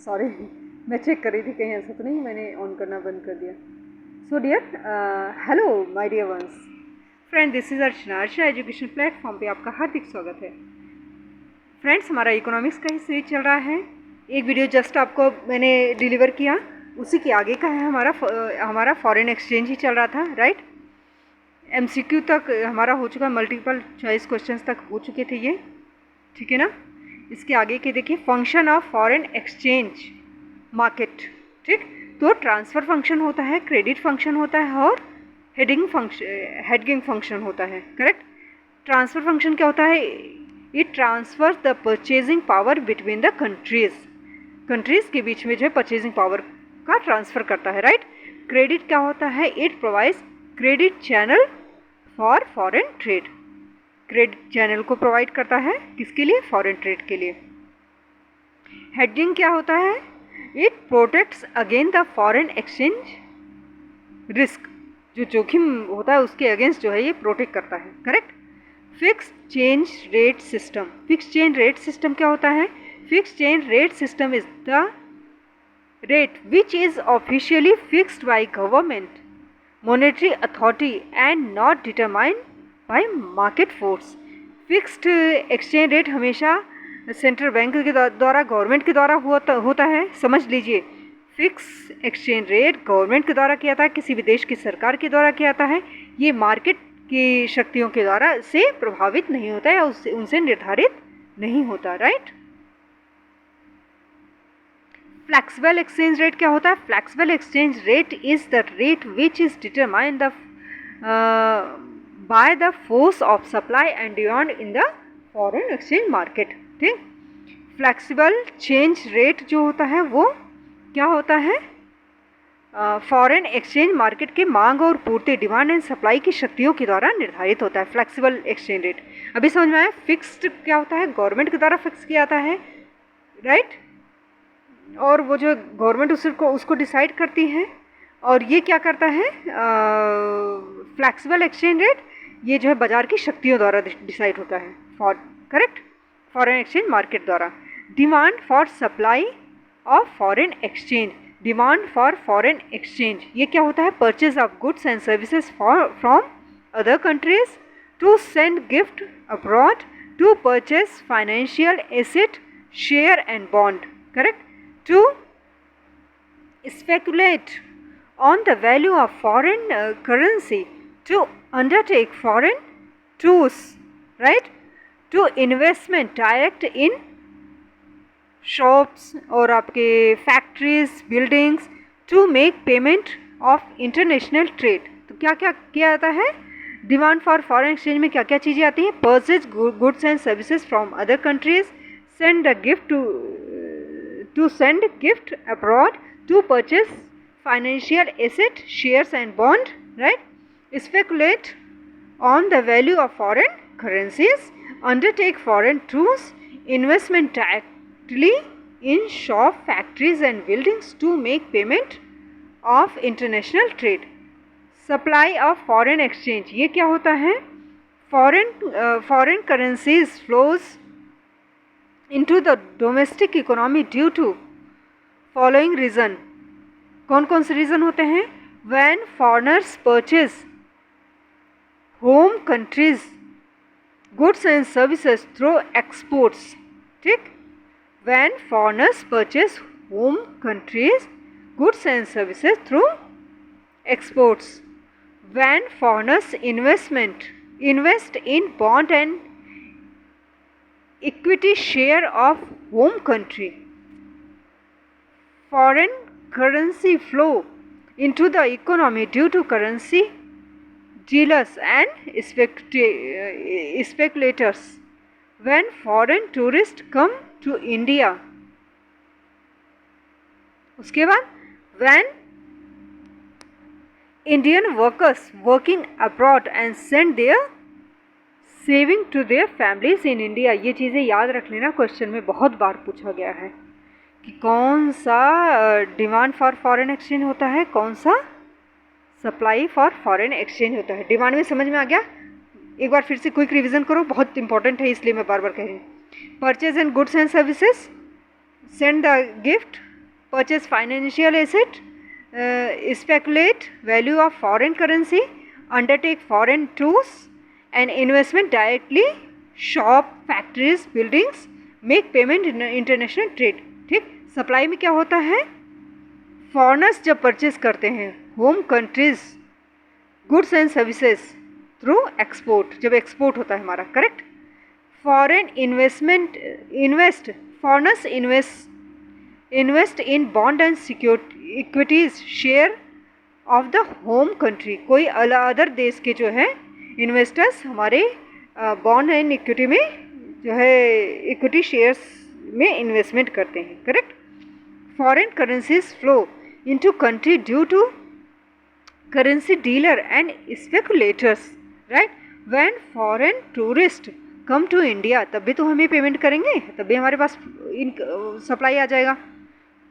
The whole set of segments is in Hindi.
सॉरी, मैं चेक कर रही थी कहीं ऐसा तो नहीं मैंने ऑन करना बंद कर दिया। So dear, hello my dear ones friend, this is Archana education platform पे आपका हार्दिक स्वागत है। फ्रेंड्स, हमारा इकोनॉमिक्स का ही सीरीज चल रहा है। एक वीडियो जस्ट आपको मैंने डिलीवर किया, उसी के आगे का है हमारा फॉरेन एक्सचेंज ही चल रहा था, राइट। MCQ तक हमारा हो चुका, मल्टीपल चॉइस क्वेश्चंस तक हो चुके थे ये, ठीक है ना। इसके आगे के देखिए, function of foreign exchange market, ठीक। तो ट्रांसफ़र फंक्शन होता है, क्रेडिट फंक्शन होता है और हेडिंग फंक्शन होता है, करेक्ट। ट्रांसफ़र फंक्शन क्या होता है? It transfer the purchasing power between the countries के बीच में जो है परचेजिंग पावर का ट्रांसफ़र करता है, राइट। क्रेडिट क्या होता है? It provides credit channel for foreign trade. Credit channel को प्रोवाइड करता है किसके लिए? फॉरेन ट्रेड के लिए। हेडिंग क्या होता है? It protects against the foreign exchange risk, जो जोखिम होता है उसके अगेंस्ट जो है ये प्रोटेक्ट करता है, correct. Fix change rate system. Fix change rate system क्या होता है? Fix change rate system is the rate which is officially fixed by government, monetary authority and not determined by market force. Fixed exchange rate हमेशा सेंट्रल बैंक के द्वारा, गवर्नमेंट के द्वारा होता है, समझ लीजिए। फिक्स एक्सचेंज रेट गवर्नमेंट के द्वारा किया जाता है, किसी भी देश की सरकार के द्वारा किया जाता है। ये मार्केट की शक्तियों के द्वारा से प्रभावित नहीं होता है या उनसे निर्धारित नहीं होता, राइट। फ्लेक्सिबल एक्सचेंज रेट क्या होता है? Flexible exchange rate is the rate which is determined by the force of supply and demand in the foreign exchange market, ठीक। फ्लेक्सिबल चेंज रेट जो होता है वो क्या होता है? फॉरेन एक्सचेंज मार्केट के मांग और पूर्ति, डिमांड एंड सप्लाई की शक्तियों के द्वारा निर्धारित होता है फ्लेक्सिबल एक्सचेंज रेट। अभी समझ में आया? फिक्स्ड क्या होता है? गवर्नमेंट के द्वारा फिक्स किया जाता है, राइट। और वो जो गवर्नमेंट उसको डिसाइड करती है, और ये क्या करता है? फ्लेक्सिबल एक्सचेंज रेट ये जो है बाजार की शक्तियों द्वारा डिसाइड होता है, करेक्ट, फॉरेन एक्सचेंज मार्केट द्वारा। Demand for supply of foreign exchange. Demand for foreign exchange ये क्या होता है? Purchase of goods and services from other countries, to send gift abroad, to purchase financial asset, share and bond, correct. To speculate on the value of foreign currency, to undertake foreign tours, right, to investment direct in shops और आपके factories, buildings, to make payment of international trade। तो क्या क्या किया जाता है? डिमांड फॉर फॉरेन एक्सचेंज में क्या क्या चीज़ें आती हैं? Purchase goods and services from other countries, send the gift to send gift abroad, to purchase financial asset, shares and bond, right. Speculate on the value of foreign currencies, undertake foreign tours, investment directly in shop, factories and buildings, to make payment of international trade। supply of foreign exchange ये क्या होता है? foreign currencies flows into the domestic economy due to following reason। कौन कौन से रीज़न होते हैं? When foreigners purchase home countries goods and services through exports, ठीक। When foreigners purchase home countries goods and services through exports. When foreigners invest in bond and equity share of home country. Foreign currency flow into the economy due to currency dealers and speculators. When foreign tourists come to India, उसके बाद when Indian workers working abroad and send their saving to their families in India। ये चीज़ें याद रख लेना, क्वेश्चन में बहुत बार पूछा गया है कि कौन सा डिमांड फॉर फॉरेन एक्सचेंज होता है, कौन सा सप्लाई फॉर फॉरेन एक्सचेंज होता है। डिमांड में समझ में आ गया? एक बार फिर से क्विक रिवीजन करो, बहुत इंपॉर्टेंट है इसलिए मैं बार बार कह रही हूँ। Purchase and goods and services, send the gift purchase financial asset, speculate value of foreign currency, undertake foreign tours and investment directly, shop, factories, buildings, make payment in international trade. ठीक, सप्लाई में क्या होता है, फॉरेनर्स जब परचेज करते हैं home countries goods and services through export, जब एक्सपोर्ट होता है हमारा, correct. Foreign foreigners invest in bond and equities share of the home country. कोई अदर देश के जो है इन्वेस्टर्स हमारे बॉन्ड एंड इक्विटी में जो है इक्विटी शेयर्स में इन्वेस्टमेंट करते हैं, correct. Foreign currencies flow into country due to currency dealer and speculators, right. When foreign tourist come to India, तब भी तो हमें पेमेंट करेंगे, तब भी हमारे पास सप्लाई आ जाएगा.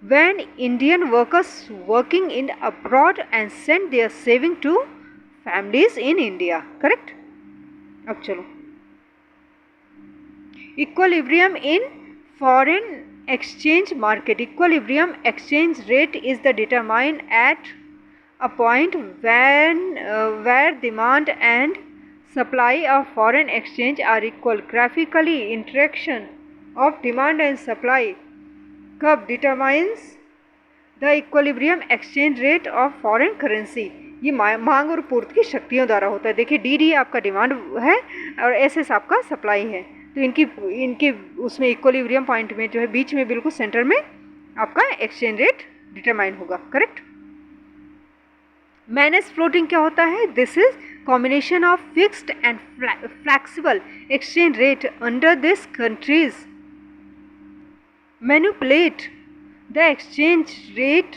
When Indian workers working in abroad and send their saving to families in India, correct. अब चलो, equilibrium in foreign exchange market. Equilibrium exchange rate is the determined at a point when where demand and supply of foreign exchange are equal. Graphically, interaction of demand and supply कब determines the equilibrium exchange rate of foreign currency. ये मांग और पूर्ति की शक्तियों द्वारा होता है. देखिए डी आपका डिमांड है और एस आपका सप्लाई है, तो इनकी उसमें इक्विलिब्रियम पॉइंट में जो है बीच में बिल्कुल सेंटर में आपका एक्सचेंज रेट डिटरमाइन होगा, करेक्ट. मैनेज फ्लोटिंग क्या होता है, this is combination of fixed and flexible exchange rate. Under this countries manipulate the exchange rate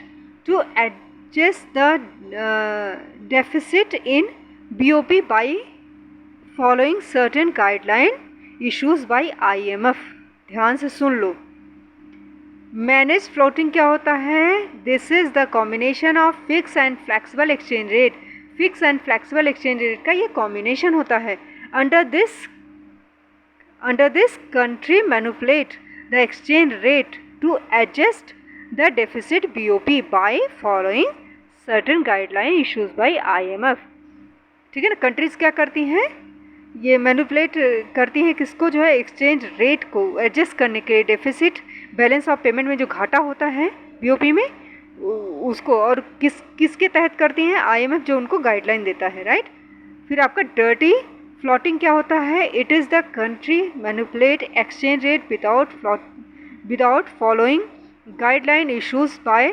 to adjust the deficit in BOP by following certain guideline issues by IMF. ध्यान से सुन लो. मैनेज फ्लोटिंग क्या होता है, this is the combination of fix and flexible exchange rate. Fix and flexible exchange rate का ये कॉम्बिनेशन होता है. Under this country manipulate the exchange rate to adjust the deficit BOP by following certain guideline issues by IMF. ठीक है ना. कंट्रीज क्या करती हैं, ये मैनिपुलेट करती हैं किसको, जो है एक्सचेंज रेट को एडजस्ट करने के, डेफिसिट बैलेंस ऑफ पेमेंट में जो घाटा होता है BOP में उसको, और किसके तहत करती हैं, IMF जो उनको गाइडलाइन देता है, राइट. फिर आपका डर्टी फ्लोटिंग क्या होता है, it is the country manipulate exchange rate without following guideline issues by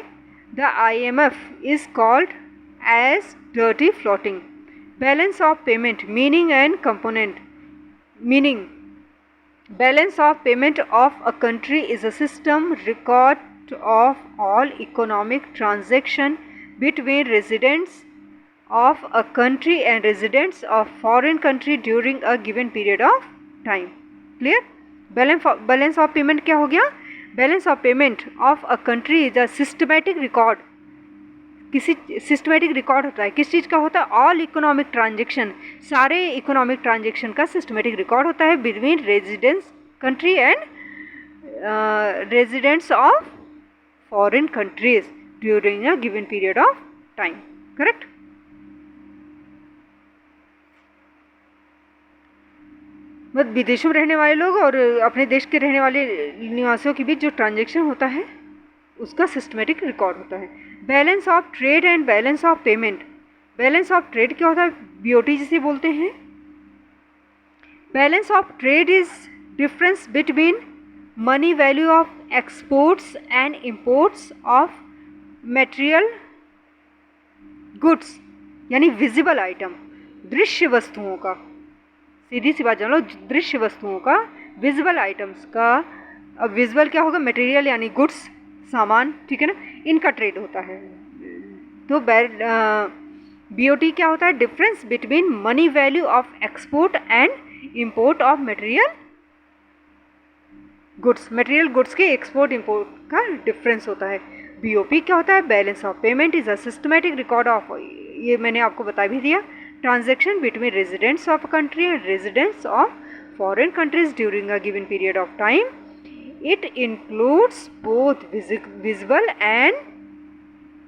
the IMF is called as dirty floating. Balance of payment meaning and component. Meaning, balance of payment of a country is a system record of all economic transaction between residents of a country and residents of foreign country during a given period of time. Clear? Balance of payment क्या हो गया, balance of payment of a country is a systematic record. किसी सिस्टमेटिक रिकॉर्ड होता है, किस चीज़ का होता है, ऑल इकोनॉमिक ट्रांजेक्शन, सारे इकोनॉमिक ट्रांजेक्शन का सिस्टमेटिक रिकॉर्ड होता है between residence country and residents of foreign countries during a given period of time, correct. मतलब विदेशों में रहने वाले लोग और अपने देश के रहने वाले निवासियों के बीच जो ट्रांजैक्शन होता है उसका सिस्टमेटिक रिकॉर्ड होता है. Balance of trade and balance of payment. Balance of trade क्या होता है, BOT जिसे बोलते हैं. Balance of trade is difference between money value of exports and imports of material goods, यानी विजिबल आइटम, दृश्य वस्तुओं का, सीधी सी बात जान लो, दृश्य वस्तुओं का, विजुअल आइटम्स का. अब विजुअल क्या होगा, मटेरियल यानी गुड्स, सामान, ठीक है ना, इनका ट्रेड होता है. तो BOT क्या होता है, difference between money value of export and import of material goods. Material goods के एक्सपोर्ट इंपोर्ट का डिफरेंस होता है. BOP क्या होता है, balance of payment is a systematic record of, ये मैंने आपको बता भी दिया, transaction between residents of a country and residents of foreign countries during a given period of time. It includes both visible and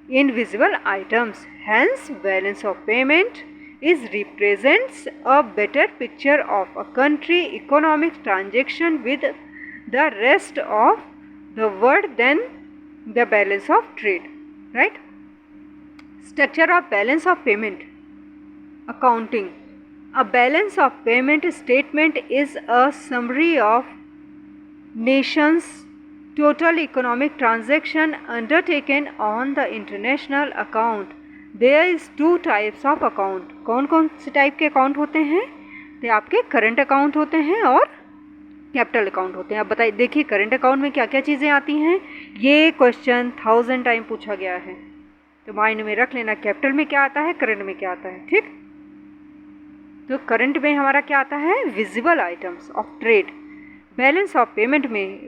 invisible items. Hence, balance of payment represents a better picture of a country economic transaction with the rest of the world than the balance of trade. Right? Structure of balance of payment. Accounting. A balance of payment statement is a summary of nation's total economic transaction undertaken on the international account. There is two types of account. कौन कौन से टाइप के अकाउंट होते हैं? तो आपके करंट अकाउंट होते हैं और कैपिटल अकाउंट होते हैं. अब बताइए, देखिए करंट अकाउंट में क्या क्या चीज़ें आती हैं. ये क्वेश्चन 1000 टाइम पूछा गया है, तो माइंड में रख लेना कैपिटल में क्या आता है, करंट में क्या आता है. ठीक, तो करंट में हमारा क्या आता है, visible items of trade. Balance of payment में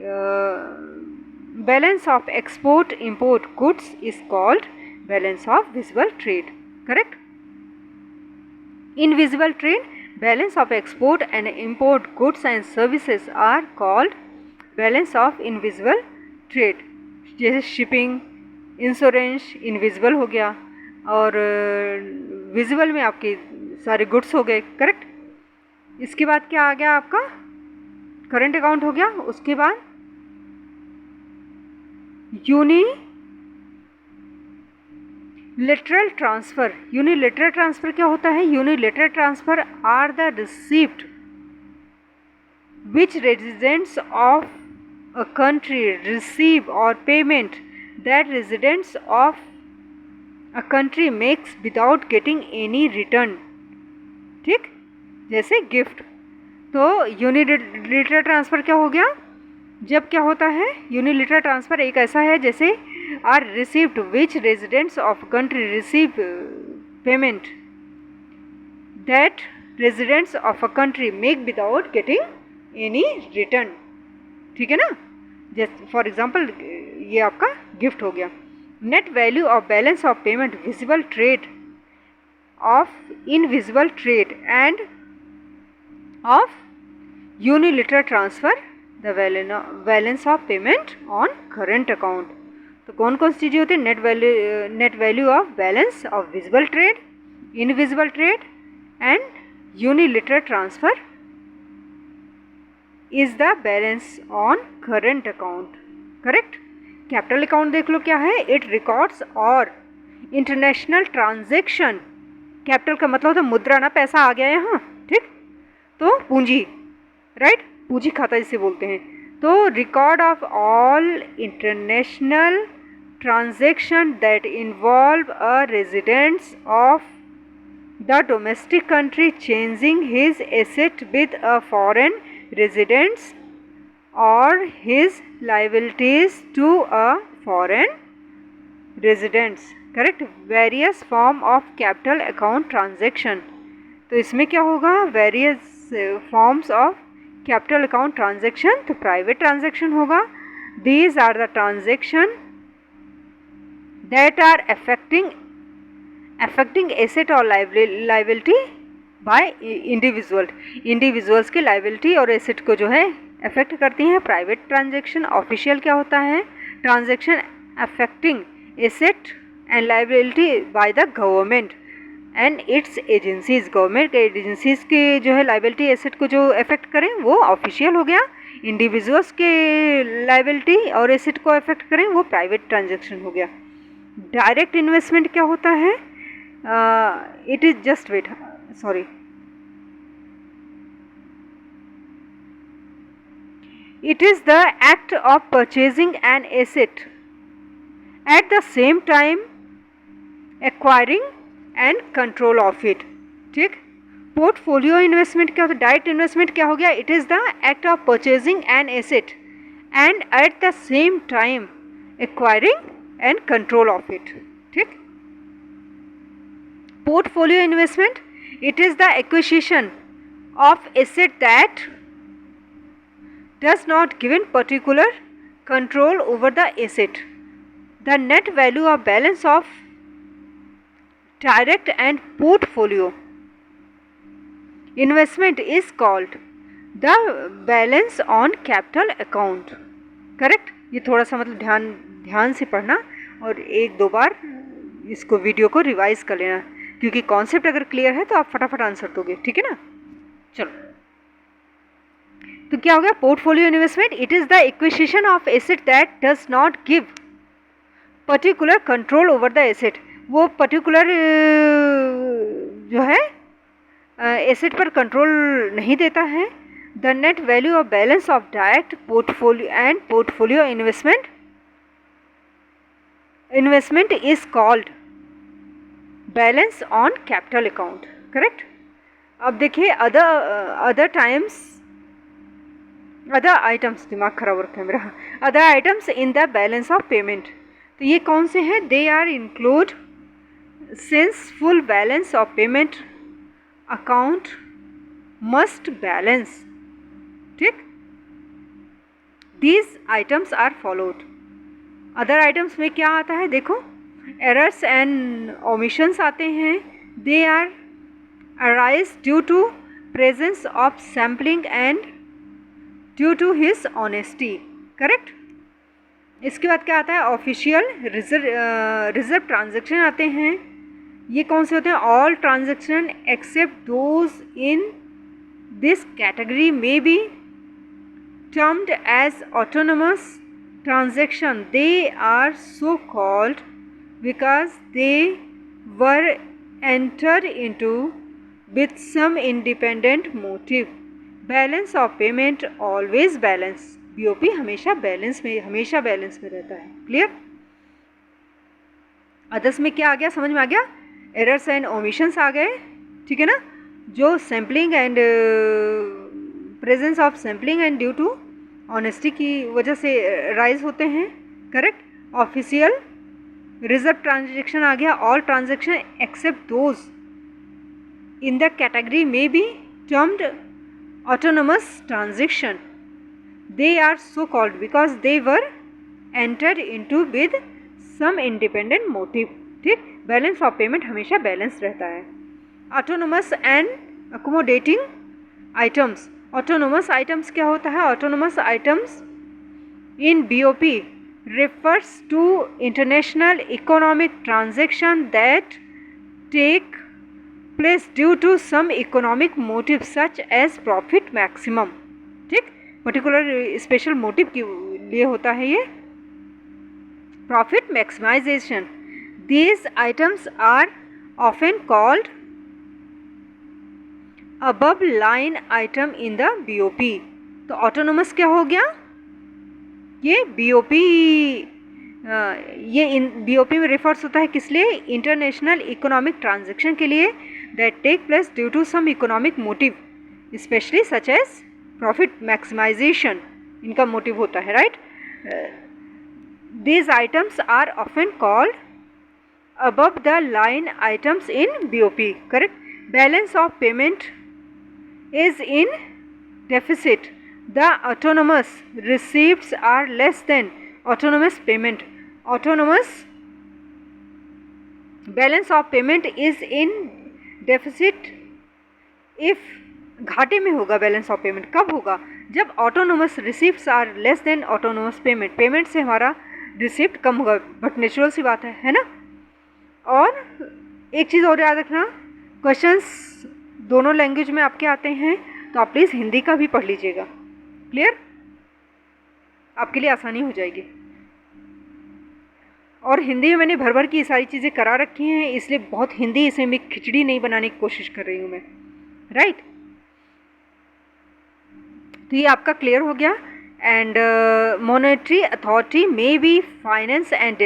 balance of export import goods is called balance of visible trade. Correct. Invisible trade, balance of export and import goods and services are called balance of invisible trade. जैसे शिपिंग, इंश्योरेंस इनविजिबल हो गया, और विजिबल में आपके सारे गुड्स हो गए. करेक्ट. इसके बाद क्या आ गया, आपका करंट अकाउंट हो गया. उसके बाद यूनिलेटरल ट्रांसफ़र. यूनिलेटरल ट्रांसफ़र क्या होता है? Unilateral transfer are the receipt which residents of a country receive or payment that residents of a country makes without getting any return. ठीक, जैसे गिफ्ट. तो यूनिलेटरल ट्रांसफ़र क्या हो गया, जब क्या होता है, यूनिलेटरल ट्रांसफ़र एक ऐसा है जैसे are received which residents of country receive payment that residents of a country make without getting any return. ठीक है ना. जैसे फॉर एग्जांपल ये आपका गिफ्ट हो गया. Net value of balance of payment visible trade off invisible trade end of unilateral transfer the balance of payment on current account. तो कौन कौन सी चीज़ें होती हैं? Net value of balance of visible trade, invisible trade and unilateral transfer is the balance on current account. Correct. Capital account देख लो क्या है. इट रिकॉर्ड्स और इंटरनेशनल ट्रांजेक्शन. कैपिटल का मतलब होता है मुद्रा ना, पैसा आ गया यहाँ. ठीक, तो पूंजी, राइट, पूंजी खाता जिसे बोलते हैं. तो record of all international transaction that involve a residents of the domestic country changing his asset with a foreign residents और his liabilities to a foreign residents. Correct. Various form of capital account transaction. तो इसमें क्या होगा, various forms of capital account transaction. तो प्राइवेट ट्रांजेक्शन होगा. These are the transaction that are affecting asset और लाइबिलिटी बाय इंडिविजुअल. इंडिविजुअल्स के लाइबिलिटी और एसेट को जो है अफेक्ट करती हैं. Private transaction. ऑफिशियल क्या होता है, transaction affecting asset and liability by the government and it's agencies. Government agencies के जो है लाइबिलिटी एसेट को जो अफेक्ट करें वो ऑफिशियल हो गया. इंडिविजुअल्स के लाइबिलिटी और एसेट को अफेक्ट करें वो प्राइवेट ट्रांजेक्शन हो गया. डायरेक्ट इन्वेस्टमेंट क्या होता है, it is just wait, sorry, it is the act of purchasing an asset at the same time acquiring and control of it. ठीक. पोर्टफोलियो इन्वेस्टमेंट क्या होता है, डायरेक्ट इन्वेस्टमेंट क्या हो गया, it is the act of purchasing an asset and at the same time acquiring and control of it. ठीक. Portfolio investment, it is the acquisition of asset that does not given particular control over the asset. The net value of balance of direct and portfolio investment is called the balance on capital account. Correct. ये थोड़ा सा मतलब ध्यान से पढ़ना और एक दो बार इसको वीडियो को रिवाइज कर लेना, क्योंकि कॉन्सेप्ट अगर क्लियर है तो आप फटाफट आंसर दोगे, ठीक है ना। चलो, तो क्या हो गया, portfolio investment, it is the acquisition of asset that does not give particular control over the asset. वो पर्टिकुलर जो है एसेट पर कंट्रोल नहीं देता है। The net value of balance of direct portfolio and portfolio investment is called balance on capital account, correct. अब देखिए अदर आइटम्स, दिमाग खराब हो रखा है मेरा, other items in the balance of payment, तो ये कौन से हैं, they are include since full balance of payment account must balance, ठीक, these items are followed. Other items में क्या आता है, देखो एरर्स एंड ओमिशंस आते हैं, they are arise due to presence of sampling and due to his honesty, correct. इसके बाद क्या आता है, ऑफिशियल रिजर्व ट्रांजैक्शन आते हैं। ये कौन से होते हैं, all transaction except those in this category may be termed as autonomous transaction, they are so called because they were entered into with some independent motive. Balance of payment always balance, BOP हमेशा बैलेंस में रहता है, क्लियर। अदर्स में क्या आ गया, समझ में आ गया, एरर्स एंड ओमिशंस आ गए, ठीक है ना, जो sampling and presence of sampling and due to honesty की वजह से राइज होते हैं, करेक्ट। ऑफिशियल रिजर्व ट्रांजैक्शन आ गया, all transaction except those in the category may be termed autonomous transaction, they are so called because they were entered into with some independent motive, ठीक। बैलेंस ऑफ पेमेंट हमेशा बैलेंस रहता है। Autonomous and accommodating items, autonomous items क्या होता है, autonomous items in BOP refers to international economic transaction that take place due to some economic motive such as profit maximum, ठीक, पर्टिकुलर स्पेशल मोटिव के लिए होता है ये, profit maximization. These items are often called above line item in the BOP. तो ऑटोनोमस क्या हो गया, ये बीओपी, ये इन बीओपी में रेफर्स होता है किस लिए, इंटरनेशनल इकोनॉमिक ट्रांजैक्शन के लिए, that take place due to some economic motive specially such as profit maximization, इनका मोटिव होता है, right. These items are often called above the line items in BOP, correct. Balance of payment is in deficit, the autonomous receipts are less than autonomous payment, autonomous balance of payment is in deficit if, घाटे में होगा बैलेंस ऑफ पेमेंट, कब होगा, जब autonomous receipts are less than autonomous payment, payment से हमारा रिसिप्ट कम होगा, बट नेचुरल सी बात है ना। और एक चीज़ और याद रखना, क्वेश्चंस दोनों लैंग्वेज में आपके आते हैं, तो आप प्लीज़ हिंदी का भी पढ़ लीजिएगा, क्लियर, आपके लिए आसानी हो जाएगी। और हिंदी में मैंने भर भर की ये सारी चीज़ें करा रखी हैं, इसलिए बहुत हिंदी इसमें मैं खिचड़ी नहीं बनाने की कोशिश कर रही हूँ मैं, राइट। तो ये आपका क्लियर हो गया। And monetary authority may be finance and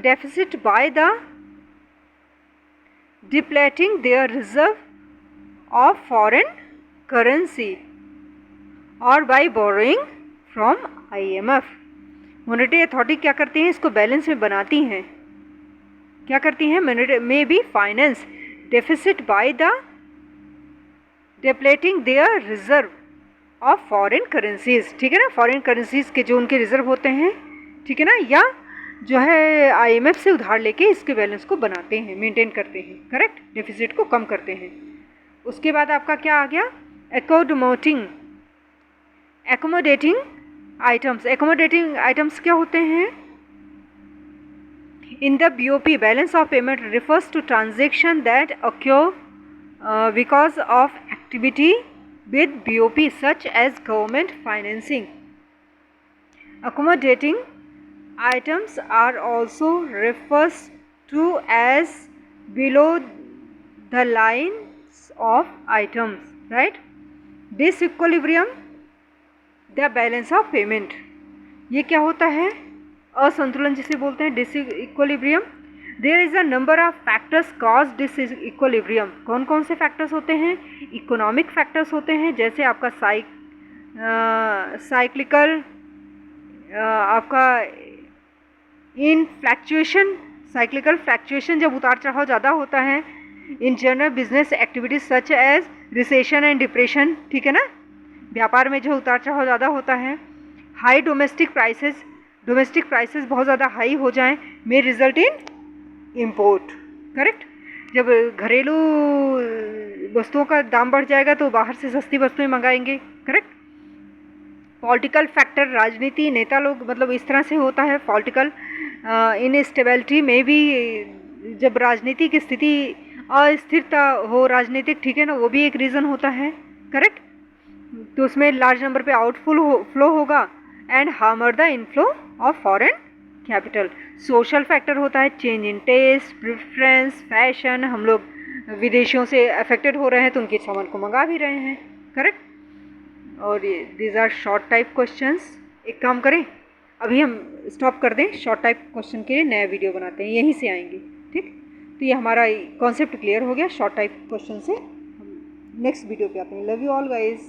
deficit by the depleting their reserve of foreign currency or by borrowing from IMF। Monetary authority क्या करती हैं, इसको बैलेंस में बनाती हैं, क्या करती हैं, may be finance deficit by the depleting their reserve of foreign currencies, ठीक है ना, फॉरेन करेंसीज के जो उनके रिजर्व होते हैं, ठीक है ना, या जो है IMF से उधार लेके इसके बैलेंस को बनाते हैं, मेंटेन करते हैं, करेक्ट, डेफिसिट को कम करते हैं। उसके बाद आपका क्या आ गया, एकोमोडेटिंग आइटम्स, एकोमोडेटिंग आइटम्स क्या होते हैं? In the BOP, balance of payment refers to transaction that occur because of activity with BOP such as government financing. Accommodating items are also referred to as below the lines of items, right? Disequilibrium, the balance of payment. ये क्या होता है? असंतुलन जिसे बोलते हैं, disequilibrium. There is a number of factors cause disequilibrium. कौन कौन से फैक्टर्स होते हैं? इकोनॉमिक फैक्टर्स होते हैं, जैसे आपका साइक्लिकल, आपका इन फ्लैक्चुएशन, साइक्लिकल फ्लैक्चुएशन जब उतार चढ़ाव ज़्यादा होता है. In general business activities such as recession and depression, ठीक है ना, व्यापार में जो उतार चढ़ाव ज़्यादा होता है. High domestic prices, domestic prices बहुत ज़्यादा हाई हो जाएं, may result in import. Correct. जब घरेलू वस्तुओं का दाम बढ़ जाएगा तो बाहर से सस्ती वस्तुएं मंगाएंगे. करेक्ट. पॉलिटिकल फैक्टर, राजनीति, नेता लोग, मतलब इस तरह से होता है. पॉलिटिकल इनस्टेबिलिटी में भी, जब राजनीति की स्थिति अस्थिरता हो राजनीतिक, ठीक है ना, वो भी एक रीज़न होता है. करेक्ट. तो उसमें लार्ज नंबर पे फ्लो होगा एंड हार्मर the inflow of foreign capital. Social factor होता है, change in taste, preference, fashion. हम लोग विदेशियों से अफेक्टेड हो रहे हैं तो उनके सामान को मंगा भी रहे हैं. करेक्ट. और these are short type questions. एक काम करें, अभी हम स्टॉप कर दें, शॉर्ट टाइप क्वेश्चन के लिए नया वीडियो बनाते हैं, यहीं से आएंगे. ठीक. तो ये हमारा कॉन्सेप्ट क्लियर हो गया शॉर्ट टाइप क्वेश्चन से. हम नेक्स्ट वीडियो पे आते हैं. Love you all guys.